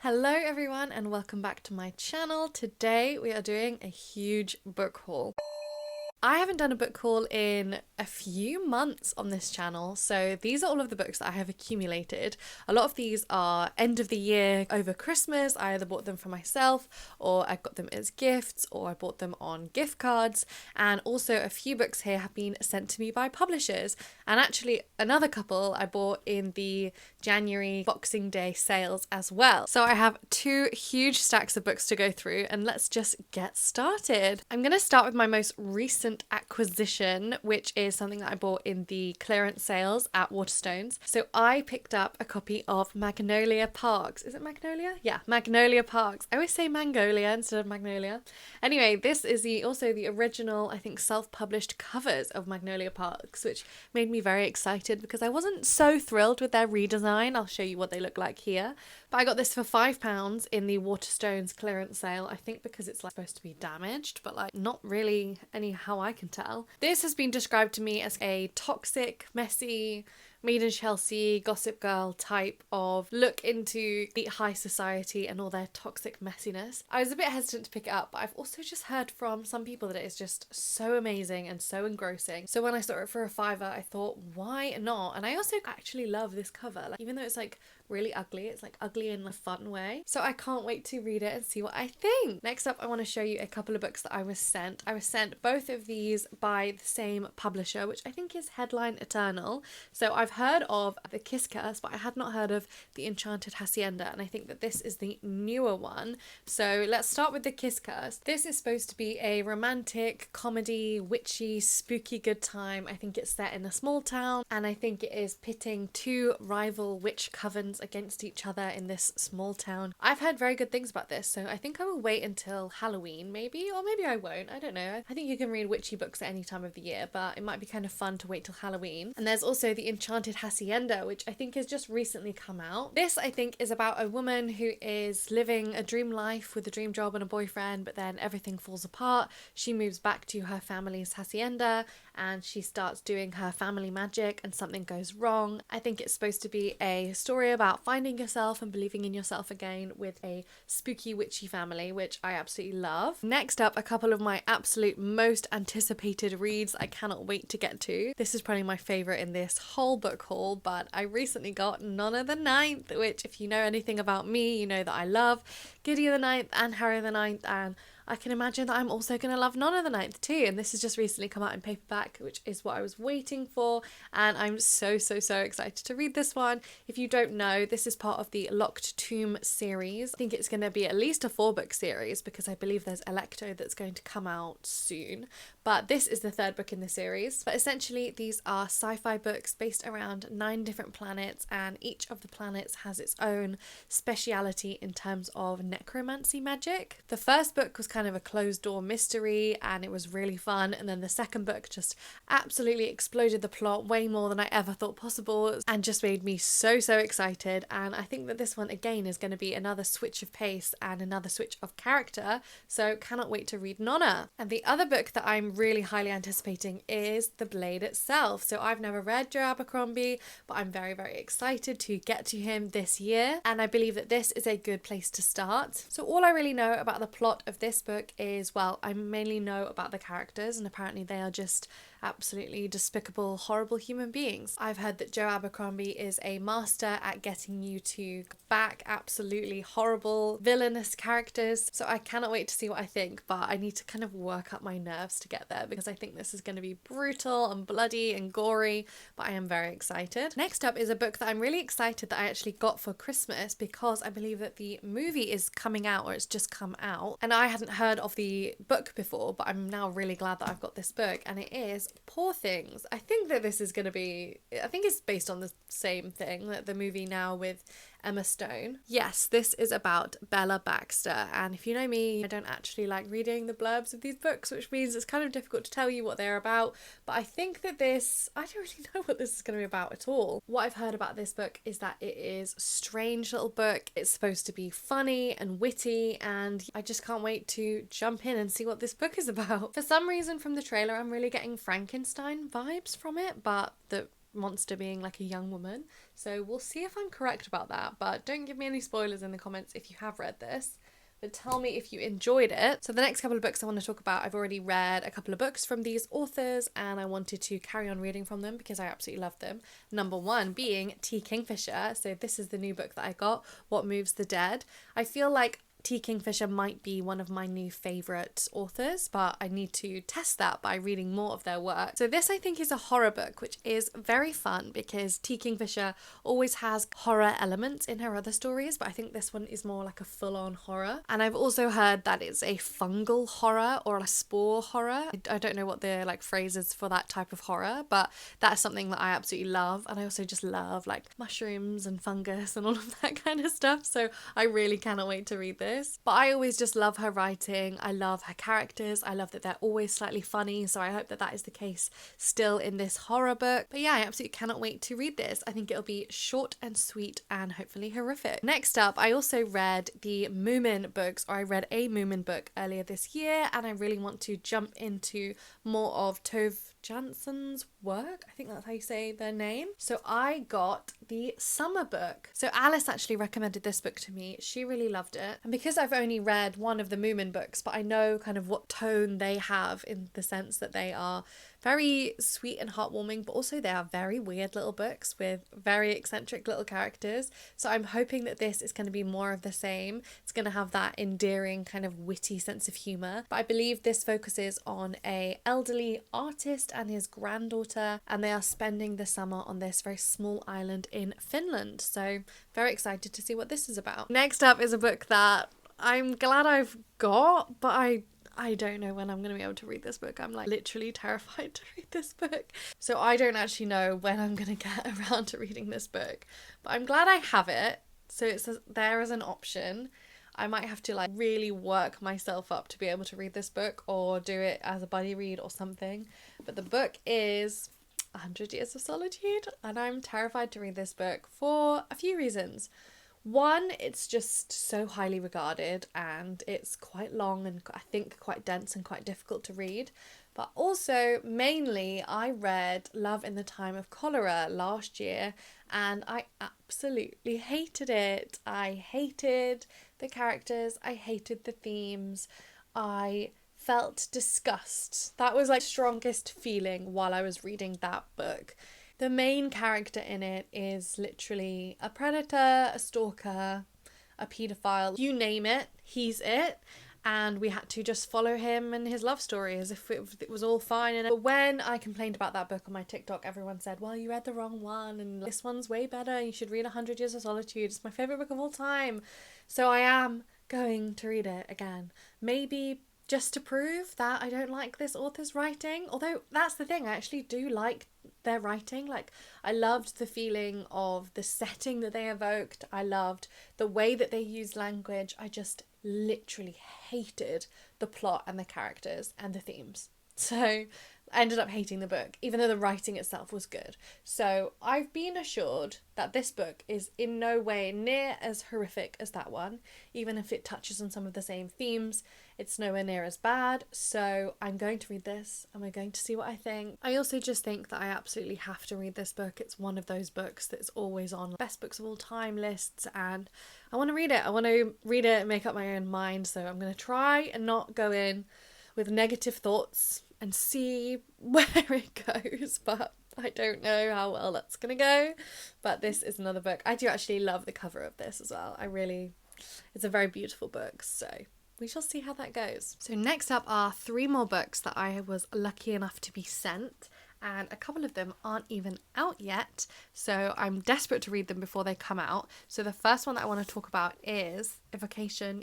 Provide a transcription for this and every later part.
Hello everyone and welcome back to my channel. Today we are doing a huge book haul. I haven't done a book haul in a few months on this channel, so these are all of the books that I have accumulated. A lot of these are end of the year over Christmas. I either bought them for myself or I got them as gifts or I bought them on gift cards, and also a few books here have been sent to me by publishers, and actually another couple I bought in the January Boxing Day sales as well. So I have two huge stacks of books to go through, and let's just get started. I'm going to start with my most recent acquisition, which is something that I bought in the clearance sales at Waterstones. So I picked up a copy of Magnolia Parks. Is it Magnolia? Yeah, Magnolia Parks. I always say Mangolia instead of Magnolia. Anyway, this is also the original, I think, self-published covers of Magnolia Parks, which made me very excited because I wasn't so thrilled with their redesign. I'll show you what they look like here. But I got this for £5 in the Waterstones clearance sale, I think because it's supposed to be damaged, but not really how I can tell. This has been described to me as a toxic, messy, Made in Chelsea, Gossip Girl type of look into the high society and all their toxic messiness. I was a bit hesitant to pick it up, but I've also just heard from some people that it is just so amazing and so engrossing. So when I saw it for a fiver, I thought, why not? And I also actually love this cover, even though it's really ugly, it's ugly in a fun way. So I can't wait to read it and see what I think. Next up, I want to show you a couple of books that I was sent. I was sent both of these by the same publisher, which I think is Headline Eternal. So I've heard of The Kiss Curse, but I had not heard of The Enchanted Hacienda, and I think that this is the newer one. So let's start with The Kiss Curse. This is supposed to be a romantic, comedy, witchy, spooky good time. I think it's set in a small town, and I think it is pitting two rival witch covens against each other in this small town. I've heard very good things about this, so I think I will wait until Halloween maybe, or maybe I won't, I don't know. I think you can read witchy books at any time of the year, but it might be kind of fun to wait till Halloween. And there's also The Enchanted Hacienda, which I think has just recently come out. This, I think, is about a woman who is living a dream life with a dream job and a boyfriend, but then everything falls apart. She moves back to her family's hacienda and she starts doing her family magic and something goes wrong. I think it's supposed to be a story about finding yourself and believing in yourself again with a spooky witchy family, which I absolutely love. Next up, a couple of my absolute most anticipated reads I cannot wait to get to. This is probably my favourite in this whole book haul, but I recently got Nonna the Ninth, which if you know anything about me, you know that I love Gideon the Ninth and Harry the Ninth, and I can imagine that I'm also going to love Nonna the Ninth too, and this has just recently come out in paperback, which is what I was waiting for, and I'm so excited to read this one. If you don't know, this is part of the Locked Tomb series. I think it's going to be at least a 4-book series because I believe there's Electo that's going to come out soon, but this is the 3rd book in the series. But essentially these are sci-fi books based around 9 different planets, and each of the planets has its own speciality in terms of necromancy magic. The first book was kind of a closed door mystery and it was really fun, and then the second book just absolutely exploded the plot way more than I ever thought possible and just made me so excited. And I think that this one again is going to be another switch of pace and another switch of character, so cannot wait to read Nonna. And the other book that I'm really highly anticipating is The Blade itself. So I've never read Joe Abercrombie, but I'm very excited to get to him this year, and I believe that this is a good place to start. So all I really know about the plot of this book is, well, I mainly know about the characters, and apparently they are just absolutely despicable, horrible human beings. I've heard that Joe Abercrombie is a master at getting you to back absolutely horrible, villainous characters, so I cannot wait to see what I think, but I need to kind of work up my nerves to get there because I think this is going to be brutal and bloody and gory, but I am very excited. Next up is a book that I'm really excited that I actually got for Christmas because I believe that the movie is coming out, or it's just come out, and I hadn't heard of the book before, but I'm now really glad that I've got this book, and it is Poor Things. I think that this is going to be, I think it's based on the same thing, that the movie now with Emma Stone. Yes, this is about Bella Baxter, and if you know me, I don't actually like reading the blurbs of these books, which means it's kind of difficult to tell you what they're about, but I think that this, I don't really know what this is going to be about at all. What I've heard about this book is that it is a strange little book. It's supposed to be funny and witty, and I just can't wait to jump in and see what this book is about. For some reason from the trailer, I'm really getting Frankenstein vibes from it, but the monster being like a young woman. So we'll see if I'm correct about that, but don't give me any spoilers in the comments if you have read this. But tell me if you enjoyed it. So the next couple of books I want to talk about, I've already read a couple of books from these authors and I wanted to carry on reading from them because I absolutely love them. Number one being T. Kingfisher. So this is the new book that I got, What Moves the Dead. I feel like T. Kingfisher might be one of my new favourite authors, but I need to test that by reading more of their work. So this, I think, is a horror book, which is very fun because T. Kingfisher always has horror elements in her other stories, but I think this one is more like a full-on horror. And I've also heard that it's a fungal horror or a spore horror. I don't know what the like phrases for that type of horror, but that's something that I absolutely love. And I also just love like mushrooms and fungus and all of that kind of stuff. So I really cannot wait to read this. But I always just love her writing. I love her characters. I love that they're always slightly funny. So I hope that that is the case still in this horror book. But yeah, I absolutely cannot wait to read this. I think it'll be short and sweet and hopefully horrific. Next up, I also read the Moomin books, or I read a Moomin book earlier this year, and I really want to jump into more of Tove Janssen's work. I think that's how you say their name. So I got the Summer book. So Alice actually recommended this book to me. She really loved it. And because I've only read one of the Moomin books, but I know kind of what tone they have in the sense that they are very sweet and heartwarming, but also they are very weird little books with very eccentric little characters. So I'm hoping that this is going to be more of the same. It's going to have that endearing kind of witty sense of humour. But I believe this focuses on a elderly artist and his granddaughter, and they are spending the summer on this very small island in Finland. So very excited to see what this is about. Next up is a book that I'm glad I've got, but I don't know when I'm going to be able to read this book. I'm like literally terrified to read this book. So I don't actually know when I'm going to get around to reading this book. But I'm glad I have it. So it's there as an option. I might have to like really work myself up to be able to read this book or do it as a buddy read or something. But the book is 100 Years of Solitude, and I'm terrified to read this book for a few reasons. One, it's just so highly regarded and it's quite long and I think quite dense and quite difficult to read. But also, mainly, I read Love in the Time of Cholera last year and I absolutely hated it. I hated the characters, I hated the themes, I felt disgust. That was like the strongest feeling while I was reading that book. The main character in it is literally a predator, a stalker, a paedophile, you name it, he's it. And we had to just follow him and his love story as if it was all fine. But when I complained about that book on my TikTok, everyone said, well, you read the wrong one and this one's way better. You should read 100 Years of Solitude. It's my favourite book of all time. So I am going to read it again. Maybe just to prove that I don't like this author's writing. Although that's the thing, I actually do like their writing. Like, I loved the feeling of the setting that they evoked. I loved the way that they used language. I just literally hated the plot and the characters and the themes. So I ended up hating the book, even though the writing itself was good. So I've been assured that this book is in no way near as horrific as that one, even if it touches on some of the same themes. It's nowhere near as bad. So I'm going to read this and we're going to see what I think. I also just think that I absolutely have to read this book. It's one of those books that's always on best books of all time lists and I want to read it. I want to read it and make up my own mind. So I'm going to try and not go in with negative thoughts and see where it goes, but I don't know how well that's gonna go. But this is another book. I do actually love the cover of this as well. It's a very beautiful book, so we shall see how that goes. So next up are 3 more books that I was lucky enough to be sent, and a couple of them aren't even out yet, so I'm desperate to read them before they come out. So the first one that I want to talk about is Evocation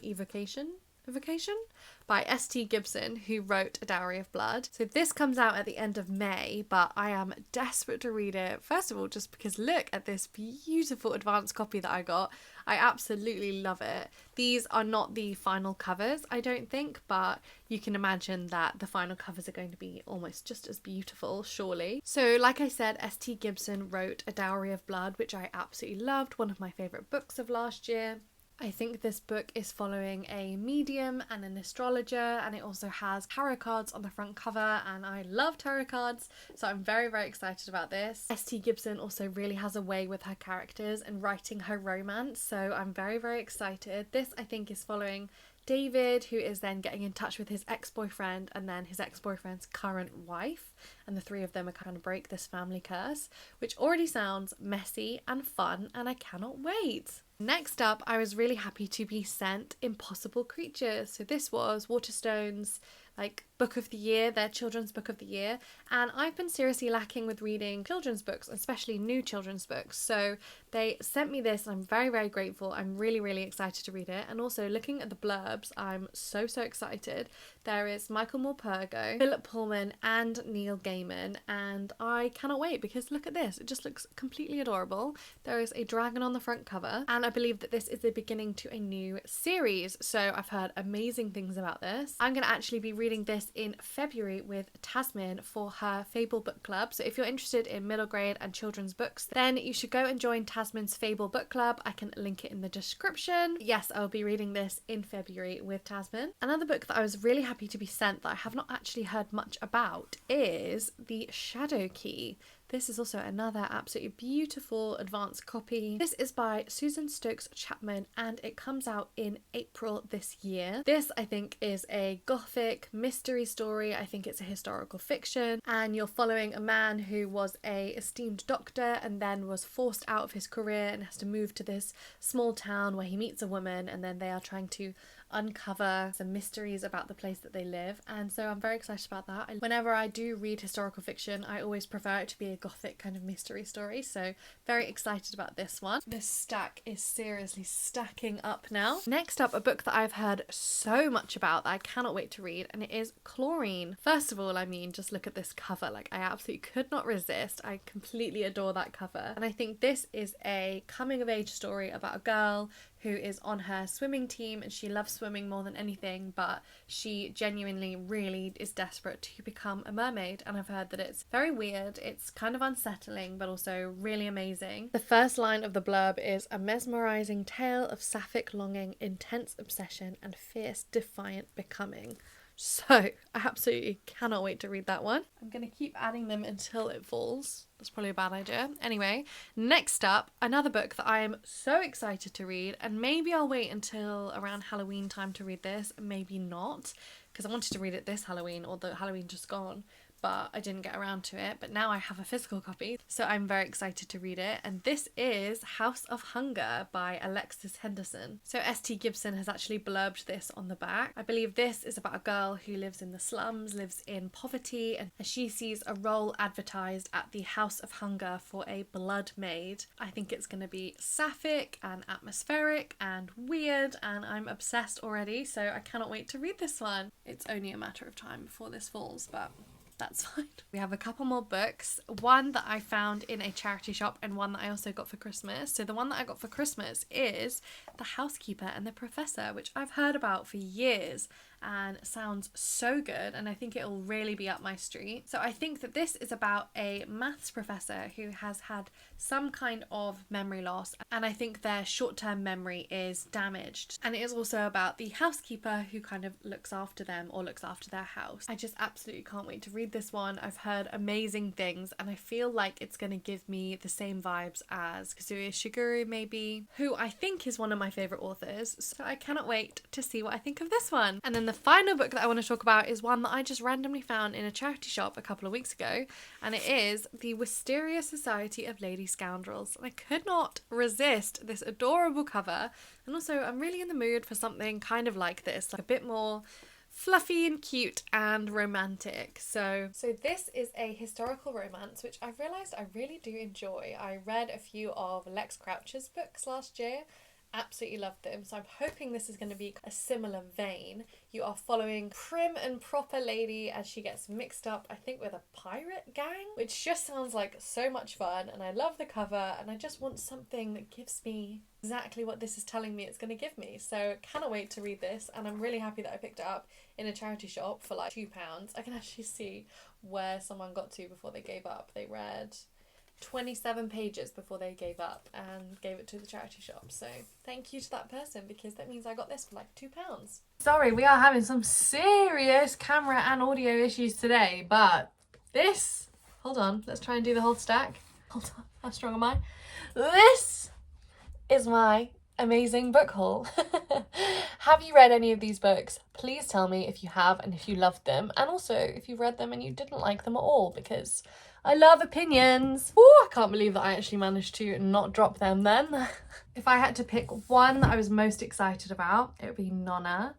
by S.T. Gibson, who wrote A Dowry of Blood. So this comes out at the end of May, but I am desperate to read it. First of all, just because look at this beautiful advanced copy that I got. I absolutely love it. These are not the final covers, I don't think, but you can imagine that the final covers are going to be almost just as beautiful, surely. So like I said, S.T. Gibson wrote A Dowry of Blood, which I absolutely loved, one of my favourite books of last year. I think this book is following a medium and an astrologer, and it also has tarot cards on the front cover, and I love tarot cards, so I'm very, very excited about this. S.T. Gibson also really has a way with her characters and writing her romance, so I'm very, very excited. This, I think, is following David, who is then getting in touch with his ex-boyfriend and then his ex-boyfriend's current wife, and the three of them are kind of break this family curse, which already sounds messy and fun, and I cannot wait. Next up, I was really happy to be sent Impossible Creatures. So this was Waterstone's book of the year, their children's book of the year, and I've been seriously lacking with reading children's books, especially new children's books, so they sent me this and I'm very, very grateful. I'm really, really excited to read it, and also looking at the blurbs, I'm so, so excited. There is Michael Morpurgo, Philip Pullman and Neil Gaiman, and I cannot wait because look at this, it just looks completely adorable. There is a dragon on the front cover, and I believe that this is the beginning to a new series, so I've heard amazing things about this. I'm going to actually be reading this in February with Tasmin for her Fable Book Club, so if you're interested in middle grade and children's books, then you should go and join Tasmin's Fable Book Club. I can link it in the description. Yes, I'll be reading this in February with Tasmin. Another book that I was really happy to be sent that I have not actually heard much about is The Shadow Key. This is also another absolutely beautiful advanced copy. This is by Susan Stokes Chapman and it comes out in April this year. This, I think, is a gothic mystery story. I think it's a historical fiction, and you're following a man who was a esteemed doctor and then was forced out of his career and has to move to this small town where he meets a woman, and then they are trying to uncover some mysteries about the place that they live, and so I'm very excited about that. Whenever I do read historical fiction, I always prefer it to be a gothic kind of mystery story, so very excited about this one. This stack is seriously stacking up now. Next up, a book that I've heard so much about that I cannot wait to read, and it is Chlorine. First of all, I mean, just look at this cover, I absolutely could not resist. I completely adore that cover, and I think this is a coming of age story about a girl who is on her swimming team, and she loves swimming more than anything, but she genuinely really is desperate to become a mermaid, and I've heard that it's very weird, it's kind of unsettling, but also really amazing. The first line of the blurb is a mesmerising tale of sapphic longing, intense obsession, and fierce defiant becoming. So I absolutely cannot wait to read that one. I'm going to keep adding them until it falls. That's probably a bad idea. Anyway, next up, another book that I am so excited to read, and maybe I'll wait until around Halloween time to read this, maybe not, because I wanted to read it this Halloween, although Halloween just gone, but I didn't get around to it, but now I have a physical copy, so I'm very excited to read it, and this is House of Hunger by Alexis Henderson. So S.T. Gibson has actually blurbed this on the back. I believe this is about a girl who lives in the slums, lives in poverty, and she sees a role advertised at the House of Hunger for a blood maid. I think it's going to be sapphic and atmospheric and weird, and I'm obsessed already, so I cannot wait to read this one. It's only a matter of time before this falls, but that's fine. We have a couple more books, one that I found in a charity shop and one that I also got for Christmas. So the one that I got for Christmas is The Housekeeper and the Professor, which I've heard about for years and sounds so good, and I think it'll really be up my street. So I think that this is about a maths professor who has had some kind of memory loss, and I think their short-term memory is damaged, and it is also about the housekeeper who kind of looks after them or looks after their house. I just absolutely can't wait to read this one. I've heard amazing things, and I feel like it's going to give me the same vibes as Kazuya Shiguru, maybe, who I think is one of my favourite authors, so I cannot wait to see what I think of this one. And then the final book that I want to talk about is one that I just randomly found in a charity shop a couple of weeks ago, and it is The Wisteria Society of Lady Scoundrels, and I could not resist this adorable cover, and also I'm really in the mood for something kind of like this, like a bit more fluffy and cute and romantic. So this is a historical romance, which I've realised I really do enjoy. I read a few of Lex Crouch's books last year, absolutely loved them, so I'm hoping this is going to be a similar vein. You are following prim and proper lady as she gets mixed up, I think, with a pirate gang, which just sounds like so much fun, and I love the cover, and I just want something that gives me exactly what this is telling me it's going to give me. So cannot wait to read this, and I'm really happy that I picked it up in a charity shop for like £2. I can actually see where someone got to before they gave up. They read 27 pages before they gave up and gave it to the charity shop. So thank you to that person, because that means I got this for like £2. Sorry, we are having some serious camera and audio issues today, but this, hold on, let's try and do the whole stack. Hold on, how strong am I? This is my amazing book haul. Have you read any of these books? Please tell me if you have and if you loved them, and also if you read them and you didn't like them at all, because I love opinions. Ooh, I can't believe that I actually managed to not drop them then. If I had to pick one that I was most excited about, it would be Nonna,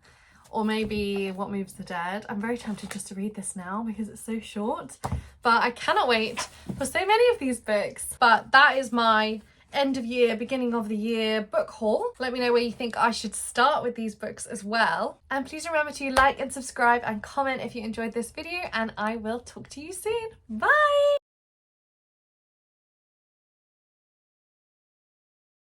or maybe What Moves the Dead. I'm very tempted just to read this now because it's so short, but I cannot wait for so many of these books. But that is my end of year, beginning of the year book haul. Let me know where you think I should start with these books as well. And please remember to like and subscribe and comment if you enjoyed this video, and I will talk to you soon. Bye!